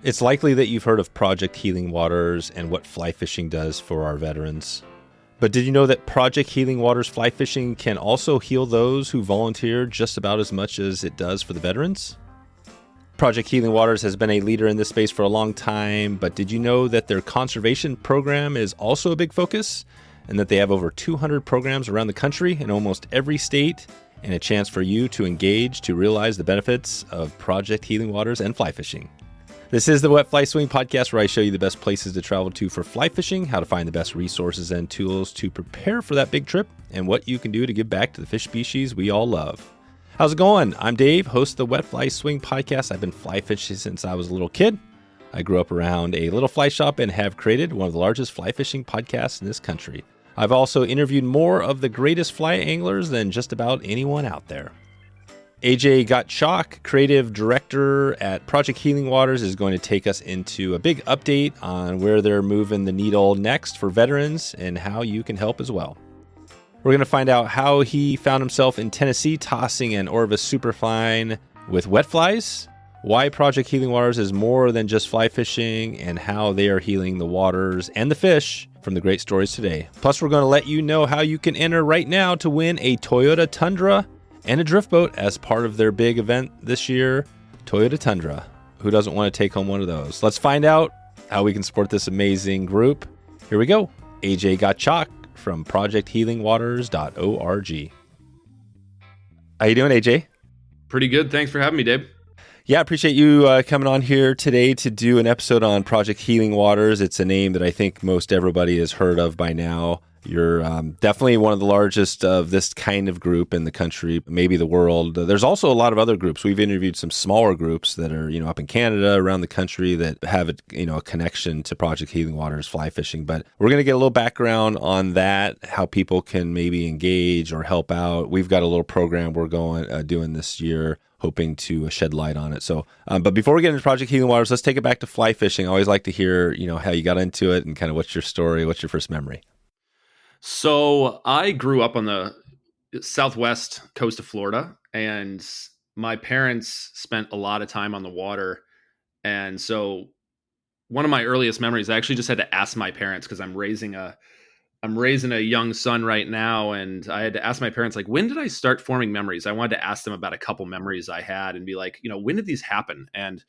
It's likely that you've heard of Project Healing Waters and what fly fishing does for our veterans. But did you know that Project Healing Waters fly fishing can also heal those who volunteer just about as much as it does for the veterans? Project Healing Waters has been a leader in this space for a long time, but did you know that their conservation program is also a big focus? And that they have over 200 programs around the country in almost every state, and a chance for you to engage to realize the benefits of Project Healing Waters and fly fishing. This is the Wet Fly Swing Podcast, where I show you the best places to travel to for fly fishing, how to find the best resources and tools to prepare for that big trip, and what you can do to give back to the fish species we all love. How's it going? I'm Dave, host of the Wet Fly Swing Podcast. I've been fly fishing since I was a little kid. I grew up around a little fly shop and have created one of the largest fly fishing podcasts in this country. I've also interviewed more of the greatest fly anglers than just about anyone out there. AJ Gottschalk, creative director at Project Healing Waters, is going to take us into a big update on where they're moving the needle next for veterans and how you can help as well. We're going to find out how he found himself in Tennessee tossing an Orvis Superfine with wet flies, why Project Healing Waters is more than just fly fishing, and how they are healing the waters and the fish from the great stories today. Plus, we're going to let you know how you can enter right now to win a Toyota Tundra and a drift boat as part of their big event this year, Toyota Tundra. Who doesn't want to take home one of those? Let's find out how we can support this amazing group. Here we go. AJ Gottschalk from projecthealingwaters.org. How you doing, AJ? Pretty good. Thanks for having me, Dave. Yeah, I appreciate you coming on here today to do an episode on Project Healing Waters. It's a name that I think most everybody has heard of by now. You're definitely one of the largest of this kind of group in the country, maybe the world. There's also a lot of other groups. We've interviewed some smaller groups that are, up in Canada, around the country, that have a connection to Project Healing Waters fly fishing. But we're going to get a little background on that, how people can maybe engage or help out. We've got a little program we're doing this year, hoping to shed light on it. So, but before we get into Project Healing Waters, let's take it back to fly fishing. I always like to hear, how you got into it and kind of what's your story, what's your first memory. So I grew up on the southwest coast of Florida, and my parents spent a lot of time on the water. And so one of my earliest memories, I actually just had to ask my parents, because I'm raising a young son right now. And I had to ask my parents, like, when did I start forming memories? I wanted to ask them about a couple memories I had and be like, when did these happen? And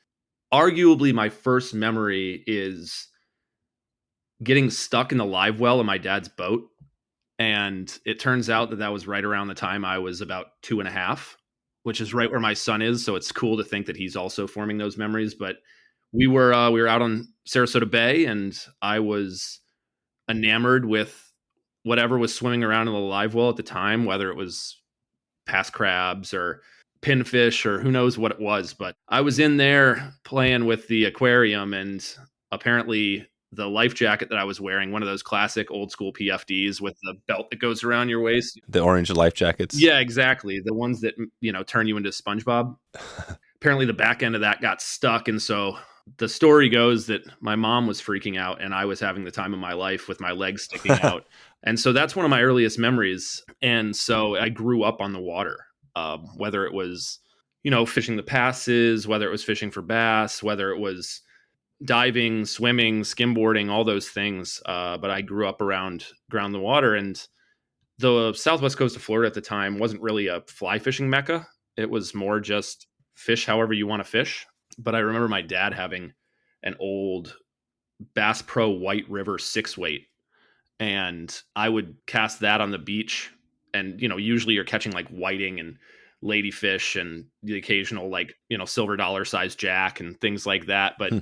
arguably my first memory is getting stuck in the live well in my dad's boat. And it turns out that was right around the time I was about 2.5, which is right where my son is. So it's cool to think that he's also forming those memories. But we were out on Sarasota Bay, and I was enamored with whatever was swimming around in the live well at the time, whether it was past crabs or pinfish or who knows what it was. But I was in there playing with the aquarium, and apparently the life jacket that I was wearing, one of those classic old school PFDs with the belt that goes around your waist. The orange life jackets. Yeah, exactly. The ones that, turn you into SpongeBob. Apparently the back end of that got stuck. And so the story goes that my mom was freaking out and I was having the time of my life with my legs sticking out. And so that's one of my earliest memories. And so I grew up on the water, whether it was, fishing the passes, whether it was fishing for bass, whether it was diving, swimming, skimboarding, all those things. But I grew up around the water, and the southwest coast of Florida at the time wasn't really a fly fishing mecca. It was more just fish however you want to fish. But I remember my dad having an old Bass Pro White River 6-weight, and I would cast that on the beach. And, usually you're catching like whiting and ladyfish and the occasional silver dollar size jack and things like that. But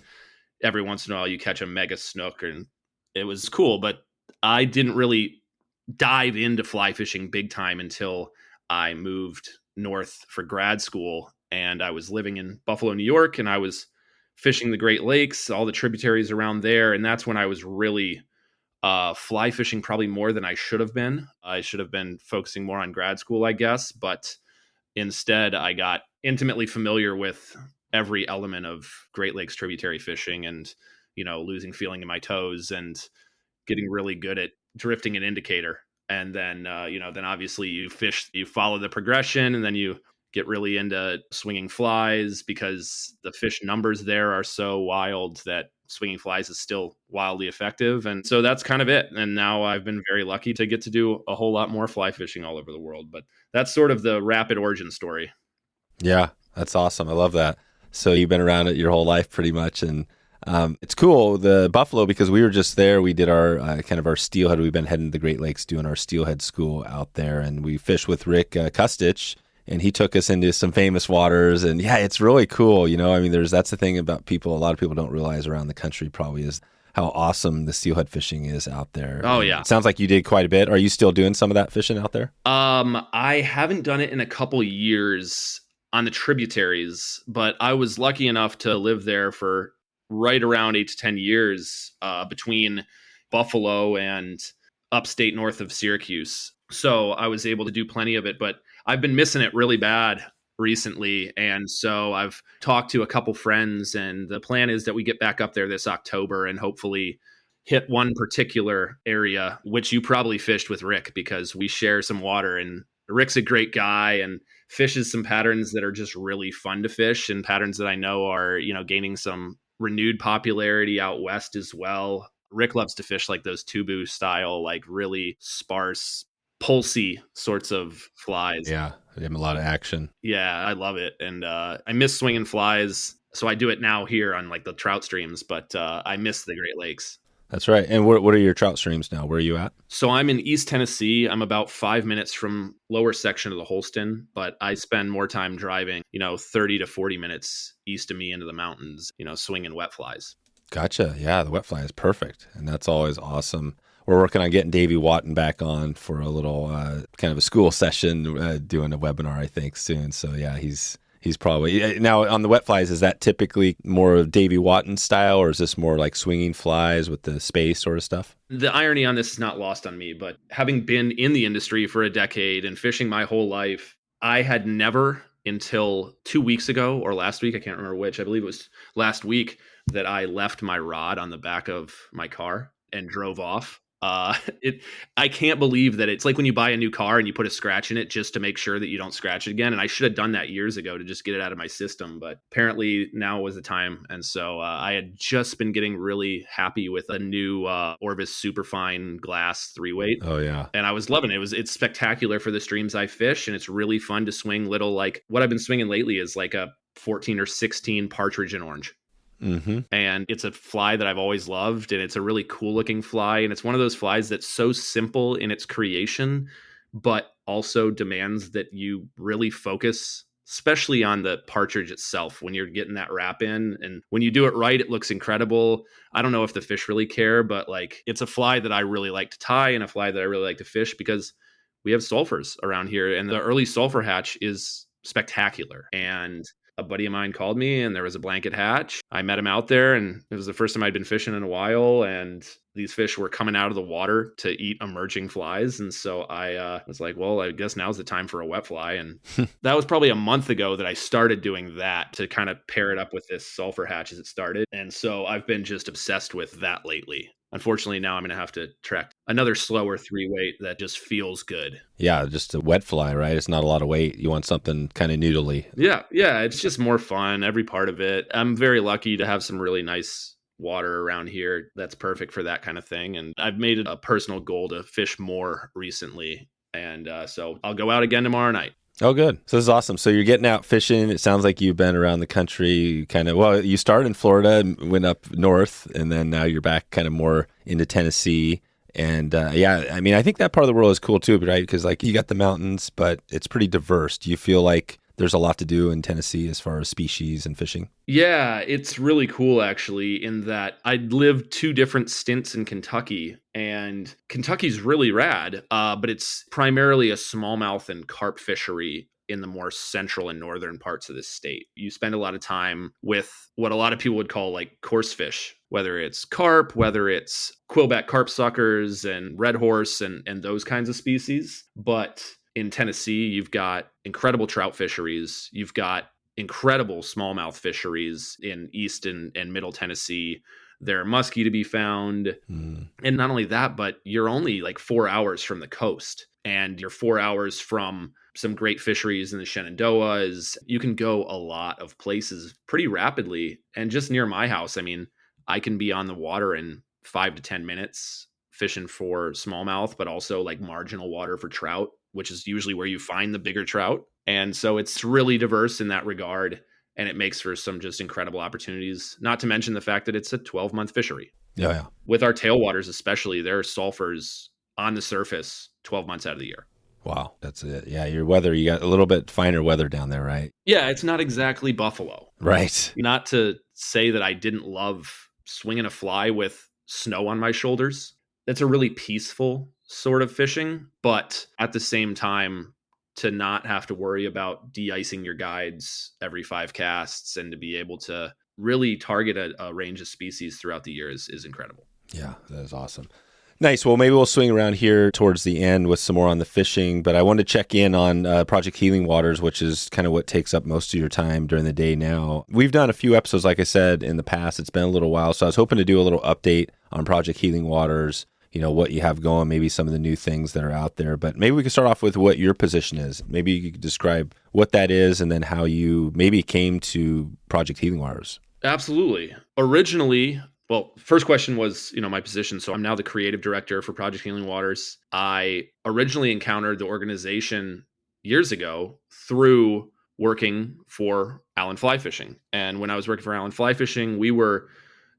every once in a while you catch a mega snook, and it was cool. But I didn't really dive into fly fishing big time until I moved north for grad school, and I was living in Buffalo, New York, and I was fishing the Great Lakes, all the tributaries around there. And that's when I was really fly fishing, probably more than I should have been. I should have been focusing more on grad school, I guess. But instead, I got intimately familiar with every element of Great Lakes tributary fishing, and, losing feeling in my toes and getting really good at drifting an indicator. And then, then obviously you follow the progression, and then you get really into swinging flies because the fish numbers there are so wild that swinging flies is still wildly effective. And so that's kind of it. And now I've been very lucky to get to do a whole lot more fly fishing all over the world. But that's sort of the rapid origin story. Yeah, that's awesome. I love that. So you've been around it your whole life pretty much. And it's cool, the Buffalo, because we were just there. We did our kind of our steelhead. We've been heading to the Great Lakes doing our steelhead school out there. And we fished with Rick Kustich, and he took us into some famous waters. And yeah, it's really cool. You know, I mean, that's the thing about people. A lot of people don't realize around the country probably is how awesome the steelhead fishing is out there. Oh, yeah. It sounds like you did quite a bit. Are you still doing some of that fishing out there? I haven't done it in a couple years on the tributaries, but I was lucky enough to live there for right around 8 to 10 years between Buffalo and upstate north of Syracuse. So I was able to do plenty of it, but I've been missing it really bad recently. And so I've talked to a couple friends, and the plan is that we get back up there this October and hopefully hit one particular area, which you probably fished with Rick because we share some water, and Rick's a great guy and fishes some patterns that are just really fun to fish, and patterns that I know are, gaining some renewed popularity out west as well. Rick loves to fish like those tubu style, like really sparse, pulsy sorts of flies. Yeah, they have a lot of action. Yeah, I love it. And I miss swinging flies. So I do it now here on like the trout streams, but I miss the Great Lakes. That's right. And what are your trout streams now? Where are you at? So I'm in East Tennessee. I'm about 5 minutes from lower section of the Holston, but I spend more time driving, 30 to 40 minutes east of me into the mountains, swinging wet flies. Gotcha. Yeah, the wet fly is perfect. And that's always awesome. We're working on getting Davey Watton back on for a little kind of a school session, doing a webinar, I think, soon. So yeah, he's probably now on the wet flies. Is that typically more of Davey Watton style, or is this more like swinging flies with the space sort of stuff? The irony on this is not lost on me, but having been in the industry for a decade and fishing my whole life, I had never until 2 weeks ago or last week, I can't remember which, I believe it was last week, that I left my rod on the back of my car and drove off. I can't believe that it's like when you buy a new car and you put a scratch in it just to make sure that you don't scratch it again. And I should have done that years ago to just get it out of my system, but apparently now was the time. And so I had just been getting really happy with a new Orvis Superfine glass 3-weight. Oh yeah. And I was loving it. It's spectacular for the streams I fish, and it's really fun to swing little, like what I've been swinging lately is like a 14 or 16 Partridge and Orange. Mm-hmm. And it's a fly that I've always loved, and it's a really cool looking fly, and it's one of those flies that's so simple in its creation but also demands that you really focus, especially on the partridge itself when you're getting that wrap in. And when you do it right, it looks incredible. I don't know if the fish really care, but like it's a fly that I really like to tie and a fly that I really like to fish because we have sulfurs around here, and the early sulfur hatch is spectacular. And a buddy of mine called me, and there was a blanket hatch. I met him out there, and it was the first time I'd been fishing in a while, and these fish were coming out of the water to eat emerging flies. And so I was like, well, I guess now's the time for a wet fly. And that was probably a month ago that I started doing that to kind of pair it up with this sulfur hatch as it started. And so I've been just obsessed with that lately. Unfortunately, now I'm going to have to track another slower 3-weight that just feels good. Yeah, just a wet fly, right? It's not a lot of weight. You want something kind of noodly. Yeah, it's just more fun, every part of it. I'm very lucky to have some really nice water around here that's perfect for that kind of thing. And I've made it a personal goal to fish more recently. And so I'll go out again tomorrow night. Oh, good. So this is awesome. So you're getting out fishing. It sounds like you've been around the country you started in Florida and went up north, and then now you're back kind of more into Tennessee. And I mean, I think that part of the world is cool too, right? Because like you got the mountains, but it's pretty diverse. Do you feel like there's a lot to do in Tennessee as far as species and fishing? Yeah, it's really cool actually, in that I lived 2 different stints in Kentucky, and Kentucky's really rad, but it's primarily a smallmouth and carp fishery in the more central and northern parts of the state. You spend a lot of time with what a lot of people would call like coarse fish, whether it's carp, whether it's quillback carp suckers and red horse and those kinds of species. But in Tennessee, you've got incredible trout fisheries. You've got incredible smallmouth fisheries in East and Middle Tennessee. There are muskie to be found. And not only that, but you're only like 4 hours from the coast, and you're 4 hours from some great fisheries in the Shenandoahs. You can go a lot of places pretty rapidly. And just near my house, I mean, I can be on the water in 5 to 10 minutes fishing for smallmouth, but also like marginal water for trout, which is usually where you find the bigger trout. And so it's really diverse in that regard. And it makes for some just incredible opportunities, not to mention the fact that it's a 12-month fishery. Yeah, yeah. With our tailwaters, especially, there are sulfurs on the surface 12 months out of the year. Wow. That's it. Yeah. Your weather, you got a little bit finer weather down there, right? Yeah, it's not exactly Buffalo. Right. Not to say that I didn't love swinging a fly with snow on my shoulders. That's a really peaceful sort of fishing, but at the same time, to not have to worry about de-icing your guides every 5 casts and to be able to really target a range of species throughout the year is incredible. Yeah, that is awesome. Nice. Well, maybe we'll swing around here towards the end with some more on the fishing, but I wanted to check in on Project Healing Waters, which is kind of what takes up most of your time during the day now. We've done a few episodes, like I said, in the past. It's been a little while, so I was hoping to do a little update on Project Healing Waters, what you have going, maybe some of the new things that are out there. But maybe we could start off with what your position is. Maybe you could describe what that is and then how you maybe came to Project Healing Waters. Absolutely. Originally, well, first question was, my position. So I'm now the creative director for Project Healing Waters. I originally encountered the organization years ago through working for Allen Fly Fishing. And when I was working for Allen Fly Fishing, we were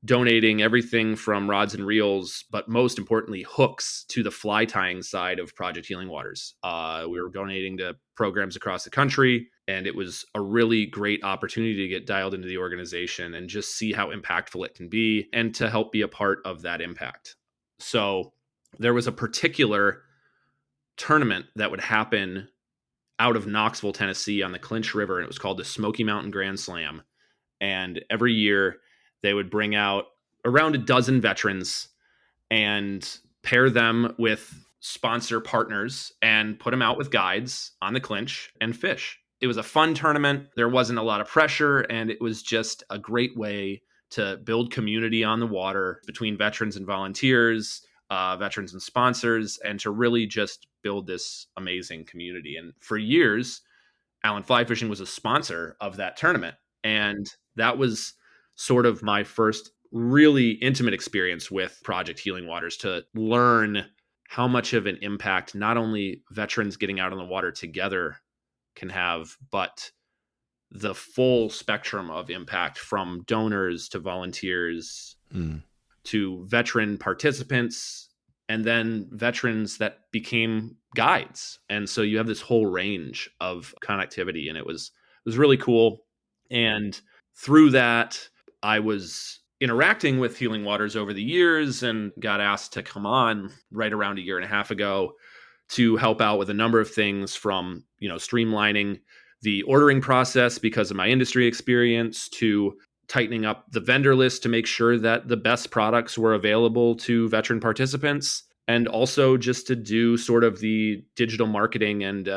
donating everything from rods and reels, but most importantly, hooks to the fly tying side of Project Healing Waters. We were donating to programs across the country, and it was a really great opportunity to get dialed into the organization and just see how impactful it can be and to help be a part of that impact. So there was a particular tournament that would happen out of Knoxville, Tennessee on the Clinch River, and it was called the Smoky Mountain Grand Slam. And every year they would bring out around a dozen veterans and pair them with sponsor partners and put them out with guides on the Clinch and fish. It was a fun tournament. There wasn't a lot of pressure, and it was just a great way to build community on the water between veterans and volunteers, veterans and sponsors, and to really just build this amazing community. And for years, Allen Fly Fishing was a sponsor of that tournament. And that was sort of my first really intimate experience with Project Healing Waters, to learn how much of an impact not only veterans getting out on the water together can have, but the full spectrum of impact from donors to volunteers to veteran participants, and then veterans that became guides. And so you have this whole range of connectivity, and it was really cool. And through that, I was interacting with Healing Waters over the years and got asked to come on right around a year and a half ago to help out with a number of things, from, streamlining the ordering process because of my industry experience, to tightening up the vendor list to make sure that the best products were available to veteran participants, and also just to do sort of the digital marketing and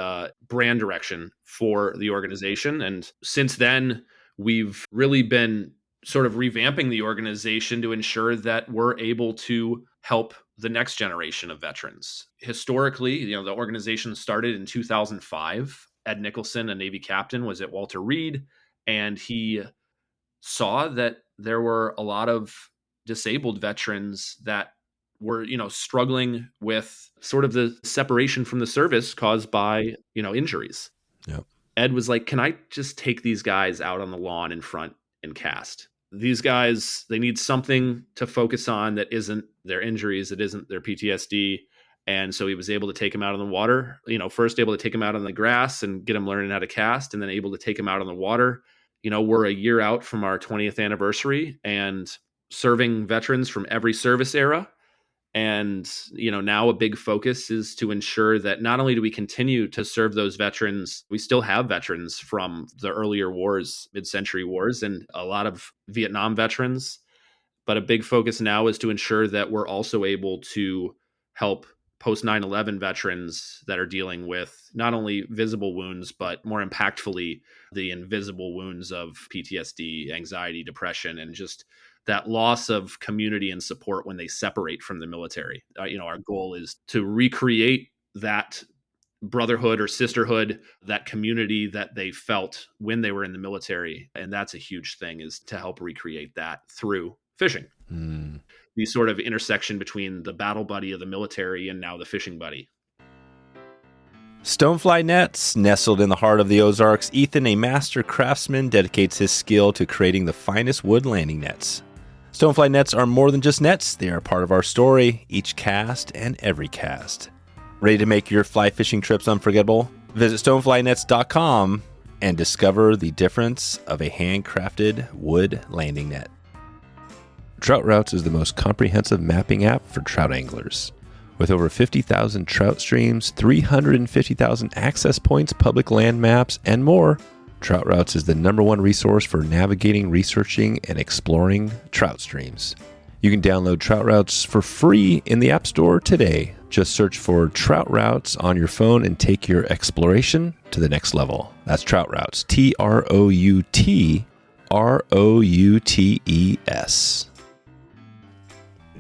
brand direction for the organization. And since then, we've really been sort of revamping the organization to ensure that we're able to help the next generation of veterans. Historically, the organization started in 2005. Ed Nicholson, a Navy captain, was at Walter Reed, and he saw that there were a lot of disabled veterans that were, struggling with sort of the separation from the service caused by, injuries. Yep. Ed was like, can I just take these guys out on the lawn in front and cast? These guys, they need something to focus on that isn't their injuries, that isn't their PTSD. And so he was able to take them out on the water, first able to take them out on the grass and get them learning how to cast, and then able to take them out on the water. We're a year out from our 20th anniversary and serving veterans from every service era. And, now a big focus is to ensure that not only do we continue to serve those veterans, we still have veterans from the earlier wars, mid-century wars, and a lot of Vietnam veterans. But a big focus now is to ensure that we're also able to help post 9/11 veterans that are dealing with not only visible wounds, but more impactfully, the invisible wounds of PTSD, anxiety, depression, and just that loss of community and support when they separate from the military. Our goal is to recreate that brotherhood or sisterhood, that community that they felt when they were in the military. And that's a huge thing, is to help recreate that through fishing. The sort of intersection between the battle buddy of the military and now the fishing buddy. Stonefly nets, nestled in the heart of the Ozarks, Ethan, a master craftsman, dedicates his skill to creating the finest wood landing nets. Stonefly nets are more than just nets. They are part of our story, each cast and every cast. Ready to make your fly fishing trips unforgettable? Visit stoneflynets.com and discover the difference of a handcrafted wood landing net. Trout Routes is the most comprehensive mapping app for trout anglers. With over 50,000 trout streams, 350,000 access points, public land maps, and more, Trout Routes is the #1 resource for navigating, researching, and exploring trout streams. You can download Trout Routes for free in the App Store today. Just search for Trout Routes on your phone and take your exploration to the next level. That's Trout Routes, TROUTROUTES.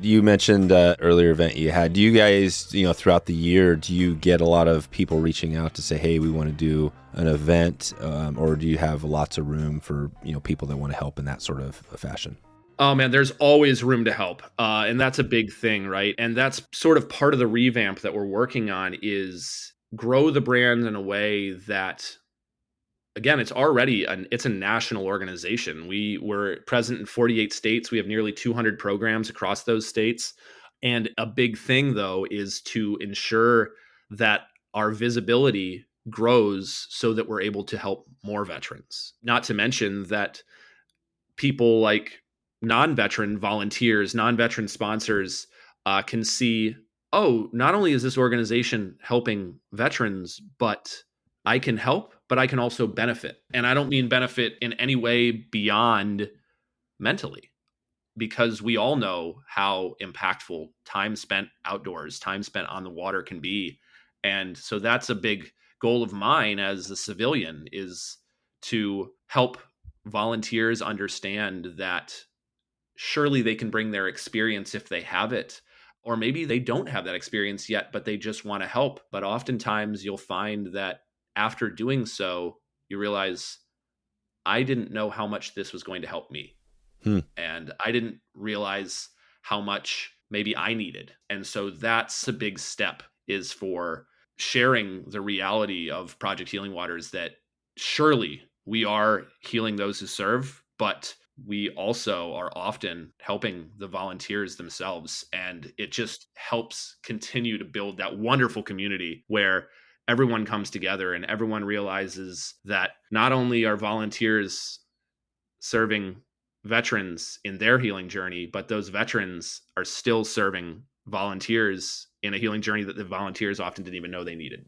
You mentioned earlier event you had. Do you guys, throughout the year, do you get a lot of people reaching out to say, hey, we want to do an event, or do you have lots of room for, people that want to help in that sort of fashion? Oh man, there's always room to help. And that's a big thing, right? And that's sort of part of the revamp that we're working on, is grow the brand in a way that, again, it's already it's a national organization. We're present in 48 states. We have nearly 200 programs across those states. And a big thing, though, is to ensure that our visibility grows so that we're able to help more veterans. Not to mention that people like non-veteran volunteers, non-veteran sponsors can see, oh, not only is this organization helping veterans, but I can help, but I can also benefit. And I don't mean benefit in any way beyond mentally, because we all know how impactful time spent outdoors, time spent on the water can be. And so that's a big goal of mine as a civilian, is to help volunteers understand that surely they can bring their experience if they have it. Or maybe they don't have that experience yet, but they just want to help. But oftentimes you'll find that after doing so, you realize, I didn't know how much this was going to help me. And I didn't realize how much maybe I needed. And so that's a big step, is for sharing the reality of Project Healing Waters, that surely we are healing those who serve, but we also are often helping the volunteers themselves. And it just helps continue to build that wonderful community where everyone comes together and everyone realizes that not only are volunteers serving veterans in their healing journey, but those veterans are still serving volunteers in a healing journey that the volunteers often didn't even know they needed.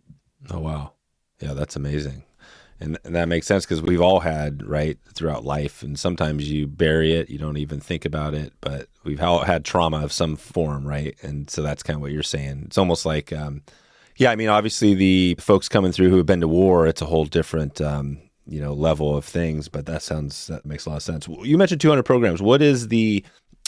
Oh, wow. Yeah, that's amazing. And that makes sense, because we've all had, right, throughout life, and sometimes you bury it, you don't even think about it, but we've all had trauma of some form, right? And so that's kind of what you're saying. It's almost like, obviously the folks coming through who have been to war, it's a whole different, level of things, but that makes a lot of sense. You mentioned 200 programs. What is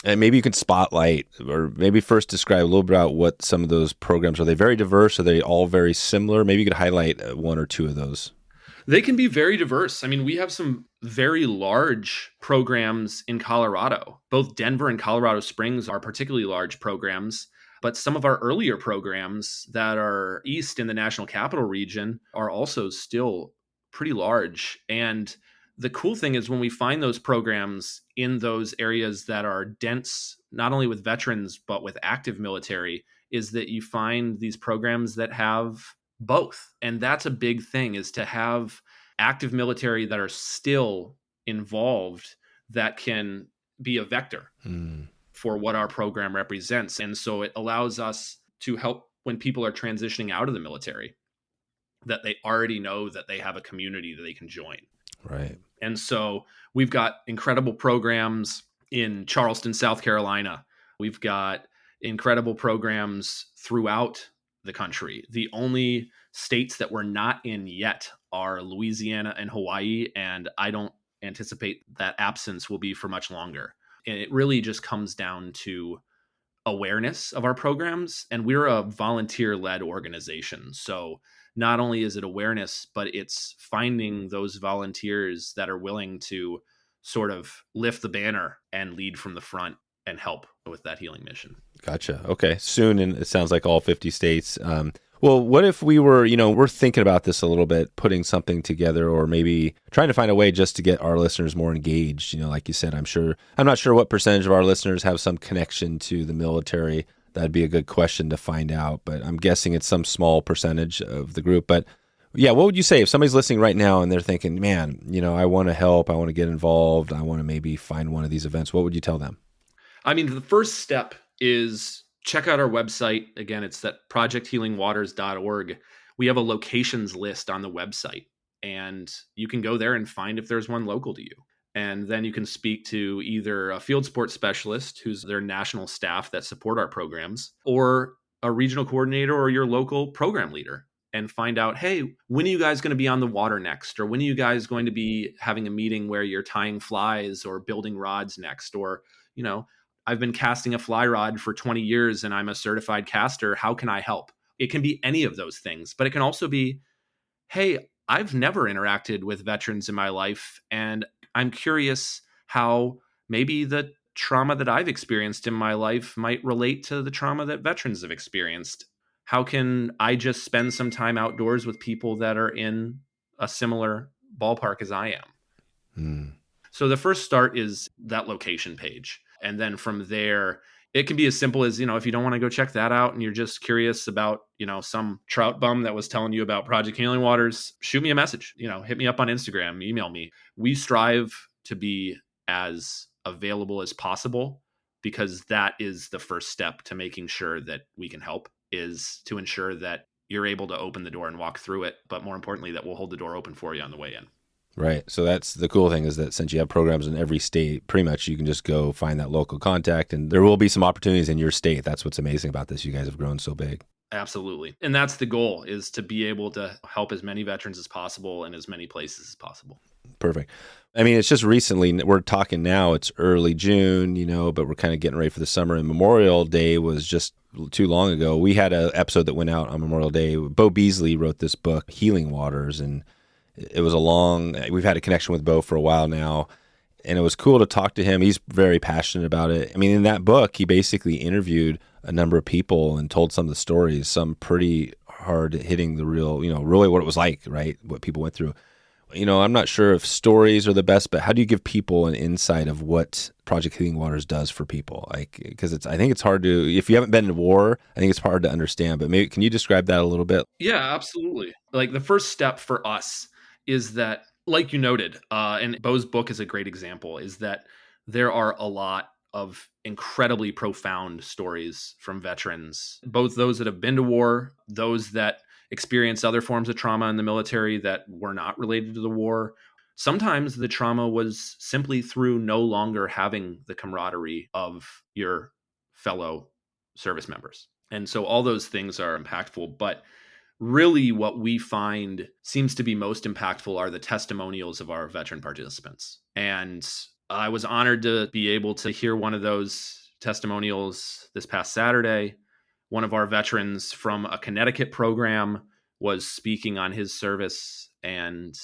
and maybe you can spotlight, or maybe first describe a little bit about what some of those programs are. They very diverse? Are they all very similar? Maybe you could highlight one or two of those. They can be very diverse. I mean, we have some very large programs in Colorado. Both Denver and Colorado Springs are particularly large programs, but some of our earlier programs that are east in the National Capital Region are also still pretty large. And the cool thing is, when we find those programs in those areas that are dense, not only with veterans, but with active military, is that you find these programs that have both. And that's a big thing, is to have active military that are still involved, that can be a vector for what our program represents. And so it allows us to help when people are transitioning out of the military, that they already know that they have a community that they can join. Right. And so we've got incredible programs in Charleston, South Carolina. We've got incredible programs throughout the country. The only states that we're not in yet are Louisiana and Hawaii, and I don't anticipate that absence will be for much longer. And it really just comes down to awareness of our programs. And we're a volunteer-led organization. So not only is it awareness, but it's finding those volunteers that are willing to sort of lift the banner and lead from the front and help with that healing mission. Gotcha. Okay. Soon, and it sounds like all 50 states. Well, what if we were, we're thinking about this a little bit, putting something together, or maybe trying to find a way just to get our listeners more engaged. Like you said, I'm not sure what percentage of our listeners have some connection to the military. That'd be a good question to find out, but I'm guessing it's some small percentage of the group. But yeah, what would you say if somebody's listening right now and they're thinking, man, I want to help, I want to get involved, I want to maybe find one of these events? What would you tell them? I mean, the first step is check out our website. Again, it's that projecthealingwaters.org. We have a locations list on the website, and you can go there and find if there's one local to you. And then you can speak to either a field sports specialist, who's their national staff that support our programs, or a regional coordinator or your local program leader, and find out, hey, when are you guys going to be on the water next? Or when are you guys going to be having a meeting where you're tying flies or building rods next? Or, I've been casting a fly rod for 20 years and I'm a certified caster. How can I help? It can be any of those things, but it can also be, hey, I've never interacted with veterans in my life, and I'm curious how maybe the trauma that I've experienced in my life might relate to the trauma that veterans have experienced. How can I just spend some time outdoors with people that are in a similar ballpark as I am? So the first start is that location page. And then from there, it can be as simple as, if you don't want to go check that out and you're just curious about, some trout bum that was telling you about Project Healing Waters, shoot me a message, hit me up on Instagram, email me. We strive to be as available as possible, because that is the first step to making sure that we can help, is to ensure that you're able to open the door and walk through it. But more importantly, that we'll hold the door open for you on the way in. Right. So that's the cool thing, is that since you have programs in every state, pretty much you can just go find that local contact, and there will be some opportunities in your state. That's what's amazing about this. You guys have grown so big. Absolutely. And that's the goal, is to be able to help as many veterans as possible in as many places as possible. Perfect. I mean, it's just recently, we're talking now, it's early June, but we're kind of getting ready for the summer, and Memorial Day was just too long ago. We had an episode that went out on Memorial Day. Bo Beasley wrote this book, Healing Waters, and it was we've had a connection with Bo for a while now, and it was cool to talk to him. He's very passionate about it. I mean, in that book, he basically interviewed a number of people and told some of the stories, some pretty hard hitting the real, really what it was like, right? What people went through. I'm not sure if stories are the best, but how do you give people an insight of what Project Healing Waters does for people? Because I think it's hard to, if you haven't been to war, I think it's hard to understand, but maybe, can you describe that a little bit? Yeah, absolutely. Like, the first step for us is that, like you noted, and Bo's book is a great example, is that there are a lot of incredibly profound stories from veterans, both those that have been to war, those that experience other forms of trauma in the military that were not related to the war. Sometimes the trauma was simply through no longer having the camaraderie of your fellow service members. And so all those things are impactful, but really what we find seems to be most impactful are the testimonials of our veteran participants. And I was honored to be able to hear one of those testimonials this past Saturday. One of our veterans from a Connecticut program was speaking on his service and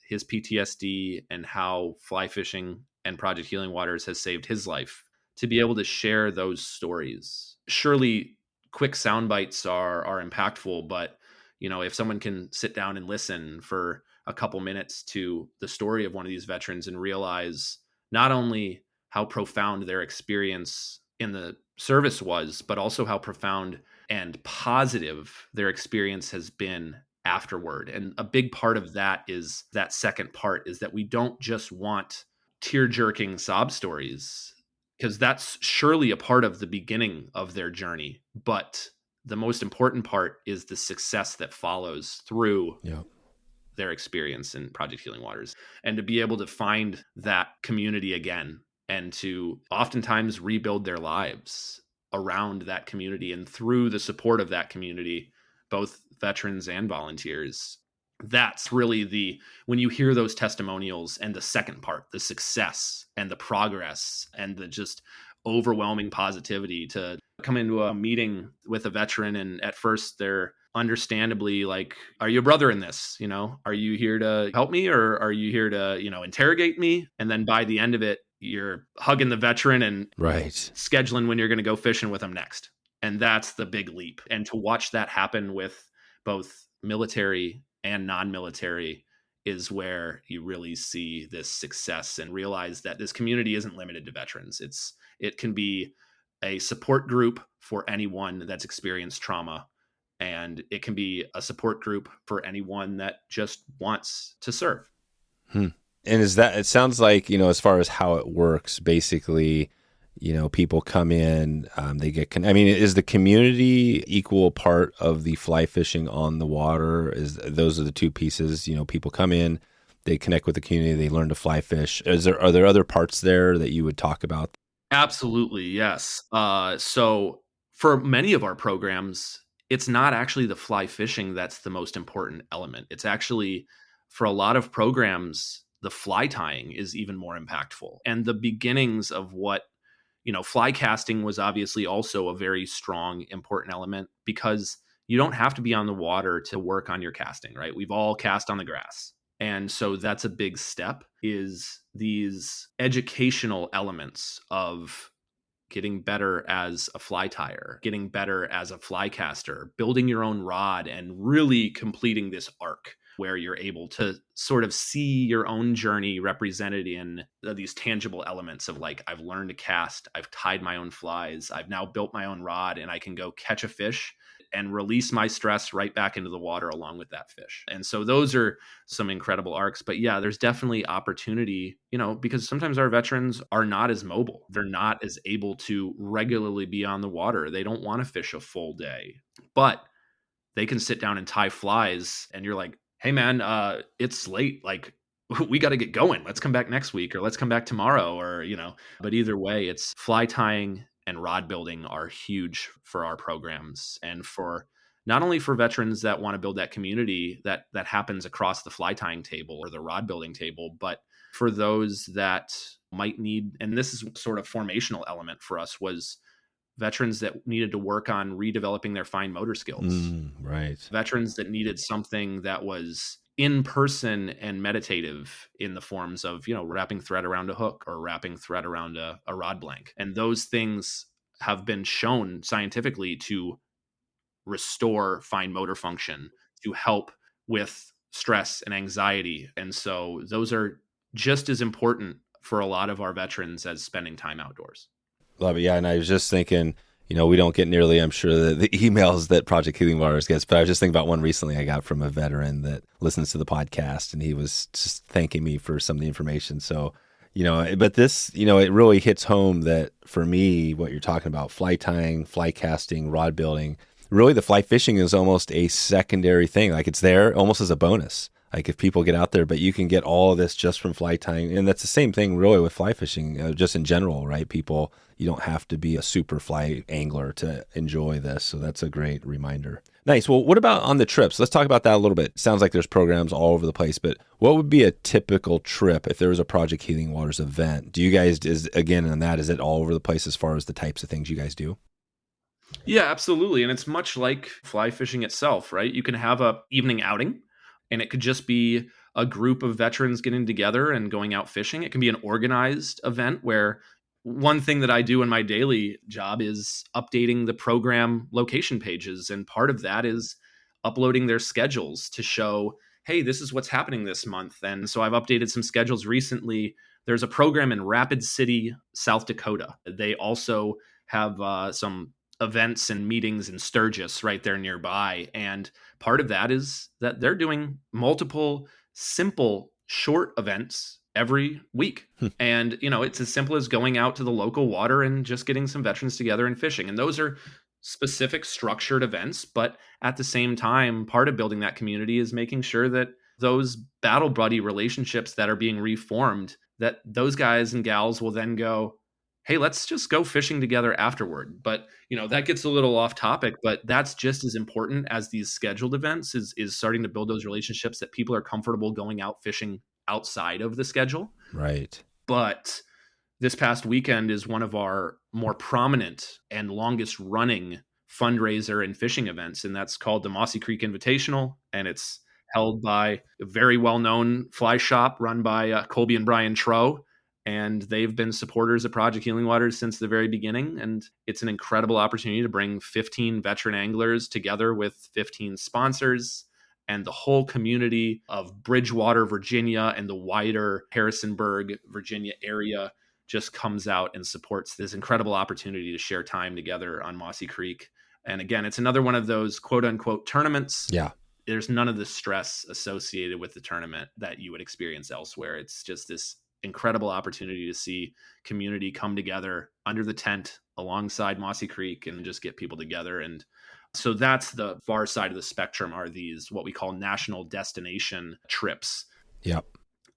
his PTSD and how fly fishing and Project Healing Waters has saved his life. To be able to share those stories, surely quick sound bites are impactful, but if someone can sit down and listen for a couple minutes to the story of one of these veterans and realize not only how profound their experience in the service was, but also how profound and positive their experience has been afterward. And a big part of that is that second part, is that we don't just want tear-jerking sob stories, because that's surely a part of the beginning of their journey. But the most important part is the success that follows through their experience in Project Healing Waters, and to be able to find that community again, and to oftentimes rebuild their lives around that community and through the support of that community, both veterans and volunteers. That's really when you hear those testimonials, and the second part, the success and the progress and the just overwhelming positivity, to come into a meeting with a veteran and at first they're understandably like, are you a brother in this? Are you here to help me, or are you here to, interrogate me? And then by the end of it, you're hugging the veteran and Right. scheduling when you're going to go fishing with them next. And that's the big leap. And to watch that happen with both military and non-military is where you really see this success and realize that this community isn't limited to veterans. It can be a support group for anyone that's experienced trauma, and it can be a support group for anyone that just wants to serve. And it sounds like, as far as how it works, basically, people come in, they get, is the community equal part of the fly fishing on the water? Those are the two pieces, people come in, they connect with the community, they learn to fly fish. Are there other parts there that you would talk about? Absolutely. Yes. So for many of our programs, it's not actually the fly fishing that's the most important element. It's actually, for a lot of programs, the fly tying is even more impactful. And the beginnings of what, fly casting was obviously also a very strong, important element, because you don't have to be on the water to work on your casting, right? We've all cast on the grass. And so that's a big step, is these educational elements of getting better as a fly tyer, getting better as a fly caster, building your own rod, and really completing this arc where you're able to sort of see your own journey represented in these tangible elements of like, I've learned to cast, I've tied my own flies, I've now built my own rod, and I can go catch a fish and release my stress right back into the water along with that fish. And so those are some incredible arcs. But yeah, there's definitely opportunity, because sometimes our veterans are not as mobile. They're not as able to regularly be on the water. They don't want to fish a full day, but they can sit down and tie flies, and you're like, hey man, it's late. Like, we got to get going. Let's come back next week, or let's come back tomorrow, or, but either way, it's fly tying and rod building are huge for our programs, and for not only for veterans that want to build that community that happens across the fly tying table or the rod building table, but for those that might need, and this is sort of formational element for us, was veterans that needed to work on redeveloping their fine motor skills. Right. Veterans that needed something that was in person and meditative in the forms of, wrapping thread around a hook or wrapping thread around a rod blank. And those things have been shown scientifically to restore fine motor function, to help with stress and anxiety. And so those are just as important for a lot of our veterans as spending time outdoors. Love it. Yeah. And I was just thinking, we don't get nearly, I'm sure, the emails that Project Healing Waters gets, but I was just thinking about one recently I got from a veteran that listens to the podcast, and he was just thanking me for some of the information. So, but this, it really hits home that for me, what you're talking about, fly tying, fly casting, rod building, really the fly fishing is almost a secondary thing. Like, it's there almost as a bonus. Like, if people get out there, but you can get all of this just from fly tying. And that's the same thing really with fly fishing, just in general, right? People, you don't have to be a super fly angler to enjoy this. So that's a great reminder. Nice. Well, what about on the trips? Let's talk about that a little bit. Sounds like there's programs all over the place, but what would be a typical trip if there was a Project Healing Waters event? Do you guys, is it all over the place as far as the types of things you guys do? Yeah, absolutely. And it's much like fly fishing itself, right? You can have a evening outing, and it could just be a group of veterans getting together and going out fishing. It can be an organized event where one thing that I do in my daily job is updating the program location pages. And part of that is uploading their schedules to show, hey, this is what's happening this month. And so I've updated some schedules recently. There's a program in Rapid City, South Dakota. They also have some events and meetings in Sturgis right there nearby. And part of that is that they're doing multiple simple short events every week. And, it's as simple as going out to the local water and just getting some veterans together and fishing. And those are specific structured events. But at the same time, part of building that community is making sure that those battle buddy relationships that are being reformed, that those guys and gals will then go, hey, let's just go fishing together afterward. But, that gets a little off topic, but that's just as important as these scheduled events is starting to build those relationships that people are comfortable going out fishing outside of the schedule. Right. But this past weekend is one of our more prominent and longest running fundraiser and fishing events, and that's called the Mossy Creek Invitational, and it's held by a very well-known fly shop run by Colby and Brian Trow, and they've been supporters of Project Healing Waters since the very beginning, and it's an incredible opportunity to bring 15 veteran anglers together with 15 sponsors and the whole community of Bridgewater, Virginia, and the wider Harrisonburg, Virginia area just comes out and supports this incredible opportunity to share time together on Mossy Creek. And again, it's another one of those quote unquote tournaments. Yeah. There's none of the stress associated with the tournament that you would experience elsewhere. It's just this incredible opportunity to see community come together under the tent alongside Mossy Creek and just get people together. And so that's the far side of the spectrum, are these what we call national destination trips. Yep.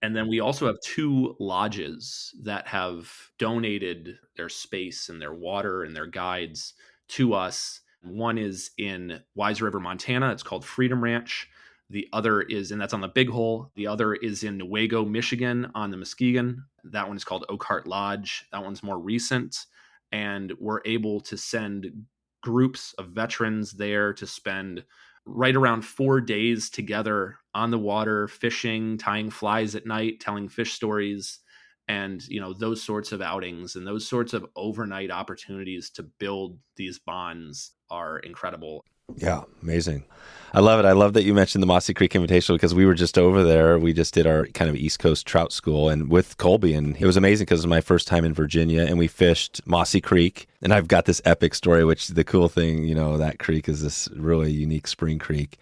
And then we also have 2 lodges that have donated their space and their water and their guides to us. One is in Wise River, Montana. It's called Freedom Ranch. The other is, and that's on the Big Hole. The other is in Newaygo, Michigan on the Muskegon. That one is called Oakhart Lodge. That one's more recent. And we're able to send groups of veterans there to spend right around 4 days together on the water, fishing, tying flies at night, telling fish stories, and those sorts of outings and those sorts of overnight opportunities to build these bonds are incredible. Yeah, amazing. I love it. I love that you mentioned the Mossy Creek Invitational because we were just over there. We just did our kind of East Coast trout school and with Colby, and it was amazing because it was my first time in Virginia, and we fished Mossy Creek. And I've got this epic story, which the cool thing, that creek is this really unique spring creek.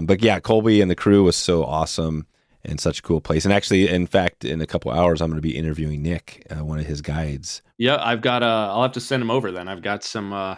But yeah, Colby and the crew was so awesome and such a cool place. And actually, in fact, in a couple hours, I'm going to be interviewing Nick, one of his guides. Yeah, I'll have to send him over then. I've got some...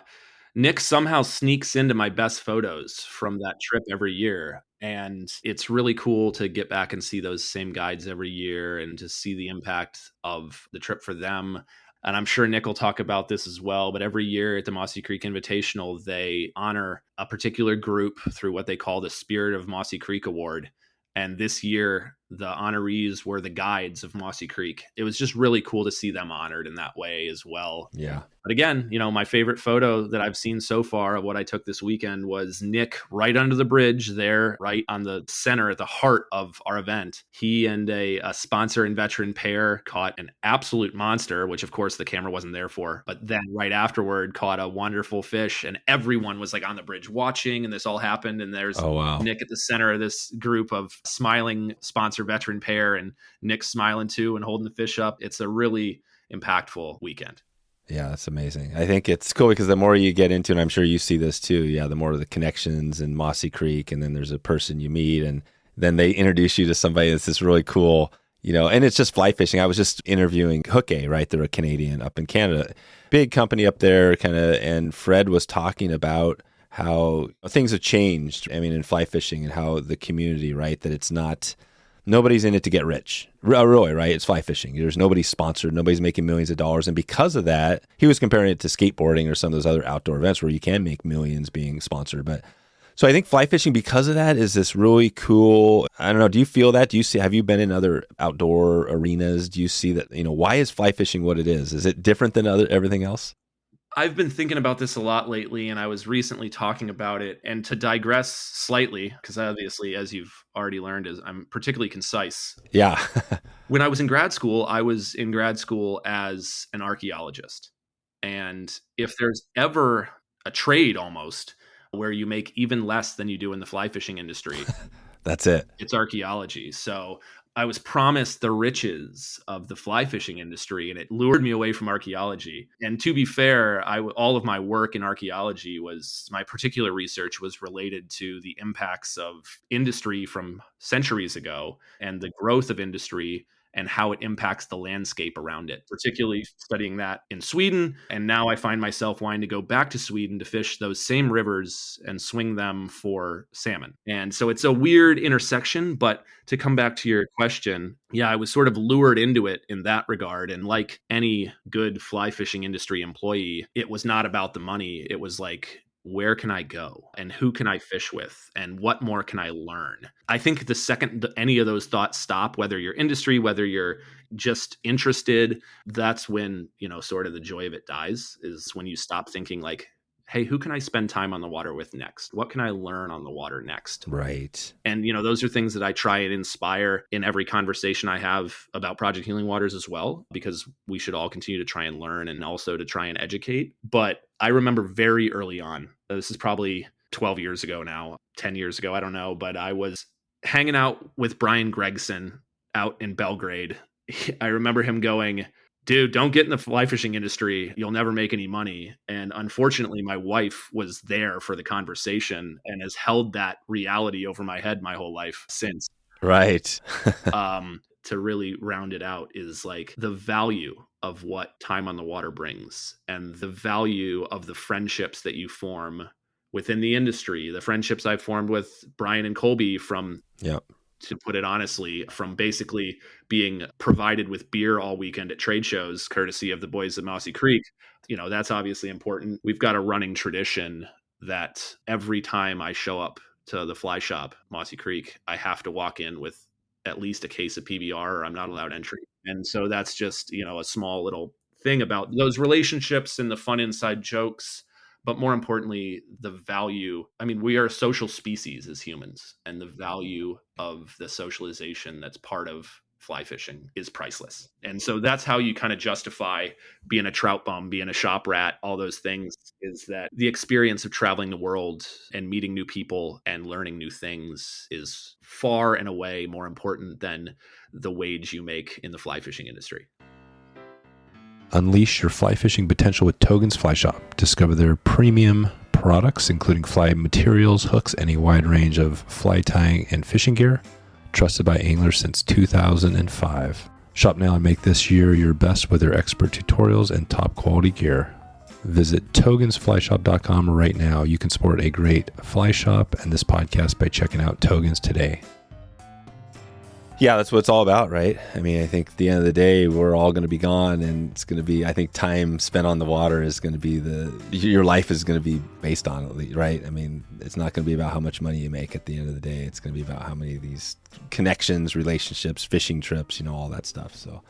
Nick somehow sneaks into my best photos from that trip every year. And it's really cool to get back and see those same guides every year and to see the impact of the trip for them. And I'm sure Nick will talk about this as well. But every year at the Mossy Creek Invitational, they honor a particular group through what they call the Spirit of Mossy Creek Award. And this year, the honorees were the guides of Mossy Creek. It was just really cool to see them honored in that way as well. Yeah. But again, my favorite photo that I've seen so far of what I took this weekend was Nick right under the bridge there, right on the center at the heart of our event. He and a sponsor and veteran pair caught an absolute monster, which of course the camera wasn't there for. But then right afterward caught a wonderful fish, and everyone was like on the bridge watching, and this all happened. And there's Nick at the center of this group of smiling sponsor veteran pair, and Nick smiling too and holding the fish up. It's a really impactful weekend. Yeah, that's amazing. I think it's cool because the more you get into, and I'm sure you see this too, the more of the connections in Mossy Creek, and then there's a person you meet, and then they introduce you to somebody that's this really cool, and it's just fly fishing. I was just interviewing Hooké, right? They're a Canadian up in Canada, big company up there and Fred was talking about how things have changed, in fly fishing and how the community, right? That it's not... Nobody's in it to get rich. Really, right? It's fly fishing. There's nobody sponsored. Nobody's making millions of dollars. And because of that, he was comparing it to skateboarding or some of those other outdoor events where you can make millions being sponsored. But so I think fly fishing, because of that, is this really cool. I don't know. Do you feel that? Have you been in other outdoor arenas? Do you see that, why is fly fishing what it is? Is it different than everything else? I've been thinking about this a lot lately, and I was recently talking about it. And to digress slightly, because obviously, as you've already learned, I'm particularly concise. Yeah. When I was in grad school as an archaeologist. And if there's ever a trade almost where you make even less than you do in the fly fishing industry, that's it. It's archaeology. So I was promised the riches of the fly fishing industry, and it lured me away from archaeology. And to be fair, all of my work in archaeology my particular research was related to the impacts of industry from centuries ago and the growth of industry and how it impacts the landscape around it, particularly studying that in Sweden. And now I find myself wanting to go back to Sweden to fish those same rivers and swing them for salmon. And so it's a weird intersection, but to come back to your question, I was sort of lured into it in that regard. And like any good fly fishing industry employee, it was not about the money. It was like, where can I go and who can I fish with and what more can I learn? I think the second any of those thoughts stop, whether you're industry, whether you're just interested, that's when, sort of the joy of it dies, is when you stop thinking like, hey, who can I spend time on the water with next? What can I learn on the water next? Right. And, those are things that I try and inspire in every conversation I have about Project Healing Waters as well, because we should all continue to try and learn and also to try and educate. But I remember very early on, this is probably 12 years ago now, 10 years ago, I don't know, but I was hanging out with Brian Gregson out in Belgrade. I remember him going, dude, don't get in the fly fishing industry. You'll never make any money. And unfortunately, my wife was there for the conversation and has held that reality over my head my whole life since. Right. To really round it out is like the value of what time on the water brings and the value of the friendships that you form within the industry. The friendships I formed with Brian and Colby from, to put it honestly, from basically being provided with beer all weekend at trade shows, courtesy of the boys at Mossy Creek. That's obviously important. We've got a running tradition that every time I show up to the fly shop, Mossy Creek, I have to walk in with at least a case of PBR or I'm not allowed entry. And so that's just, a small little thing about those relationships and the fun inside jokes. But more importantly, the value. I mean, we are a social species as humans, and the value of the socialization that's part of fly fishing is priceless. And so that's how you kind of justify being a trout bum, being a shop rat, all those things, is that the experience of traveling the world and meeting new people and learning new things is far and away more important than the wage you make in the fly fishing industry. Unleash your fly fishing potential with Togen's Fly Shop. Discover their premium products, including fly materials, hooks, and a wide range of fly tying and fishing gear. Trusted by anglers since 2005. Shop now and make this year your best with their expert tutorials and top quality gear. Visit togensflyshop.com right now. You can support a great fly shop and this podcast by checking out Togens today. Yeah, that's what it's all about, right? I mean, I think at the end of the day, we're all going to be gone, and it's going to be, I think time spent on the water is going to be your life is going to be based on it, right? I mean, it's not going to be about how much money you make at the end of the day. It's going to be about how many of these connections, relationships, fishing trips, all that stuff. So